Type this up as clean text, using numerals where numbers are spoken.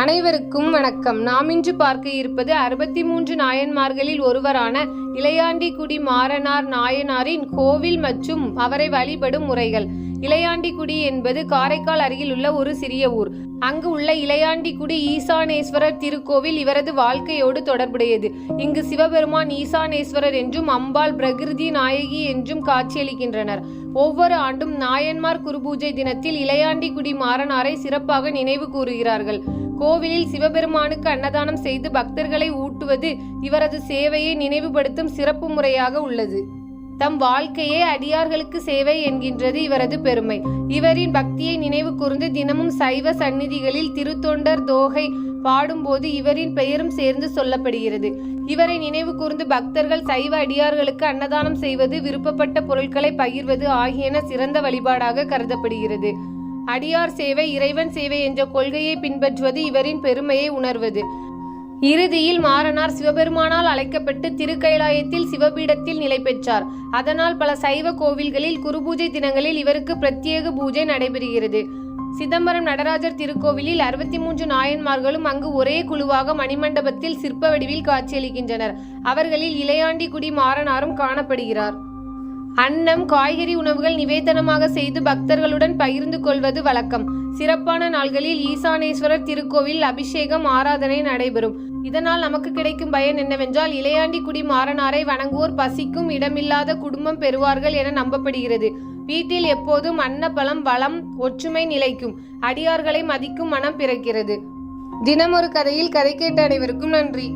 அனைவருக்கும் வணக்கம். நாம் இன்று பார்க்க இருப்பது 63 நாயன்மார்களில் ஒருவரான இளையாண்டிக்குடி மாறனார் நாயனாரின் கோவில் மற்றும் அவரை வழிபடும் முறைகள். இளையாண்டிக்குடி என்பது காரைக்கால் அருகில் உள்ள ஒரு சிறிய ஊர். அங்கு உள்ள இளையாண்டிக்குடி ஈசானேஸ்வரர் திருக்கோவில் இவரது வாழ்க்கையோடு தொடர்புடையது. இங்கு சிவபெருமான் ஈசானேஸ்வரர் என்றும் அம்பாள் பிரகிருதி நாயகி என்றும் காட்சியளிக்கின்றனர். ஒவ்வொரு ஆண்டும் நாயன்மார் குருபூஜை தினத்தில் இளையாண்டிக்குடி மாறனாரை சிறப்பாக நினைவு கூறுகிறார்கள். கோவிலில் சிவபெருமானுக்கு அன்னதானம் செய்து பக்தர்களை ஊட்டுவது இவரது சேவையை நினைவுபடுத்தும் சிறப்பு முறையாக உள்ளது. தம் வாழ்க்கையே அடியார்களுக்கு சேவை என்கின்றது இவரது பெருமை. இவரின் பக்தியை நினைவு கூர்ந்து தினமும் சைவ சந்நிதிகளில் திருத்தொண்டர் தோகை பாடும்போது இவரின் பெயரும் சேர்ந்து சொல்லப்படுகிறது. இவரை நினைவு கூர்ந்து பக்தர்கள் சைவ அடியார்களுக்கு அன்னதானம் செய்வது, விருப்பப்பட்ட பொருட்களை பகிர்வது ஆகியன சிறந்த வழிபாடாக கருதப்படுகிறது. அடியார் சேவை இறைவன் சேவை என்ற கொள்கையை பின்பற்றுவது இவரின் பெருமையை உணர்வது. இறுதியில் மாறனார் சிவபெருமானால் அழைக்கப்பட்டு திருக்கைலாயத்தில் சிவபீடத்தில் நிலை பெற்றார். அதனால் பல சைவ கோவில்களில் குருபூஜை தினங்களில் இவருக்கு பிரத்யேக பூஜை நடைபெறுகிறது. சிதம்பரம் நடராஜர் திருக்கோவிலில் 63 நாயன்மார்களும் அங்கு ஒரே குழுவாக மணிமண்டபத்தில் சிற்ப வடிவில் காட்சியளிக்கின்றனர். அவர்களில் இளையாண்டிக்குடி மாறனாரும் காணப்படுகிறார். அன்னம், காய்கறி உணவுகள் நிவேதனமாக செய்து பக்தர்களுடன் பகிர்ந்து கொள்வது வழக்கம். சிறப்பான நாள்களில் ஈசானேஸ்வரர் திருக்கோவில் அபிஷேகம், ஆராதனை நடைபெறும். இதனால் நமக்கு கிடைக்கும் பயன் என்னவென்றால், இளையாண்டிக்குடி மாறனாரை வணங்குவோர் பசிக்கும் இடமில்லாத குடும்பம் பெறுவார்கள் என நம்பப்படுகிறது. வீட்டில் எப்போதும் அன்னபலம், வளம், ஒற்றுமை நிலைக்கும். அடியார்களை மதிக்கும் மனம் பிறக்கிறது. தினமொரு கதையில் கதை கேட்ட அனைவருக்கும் நன்றி.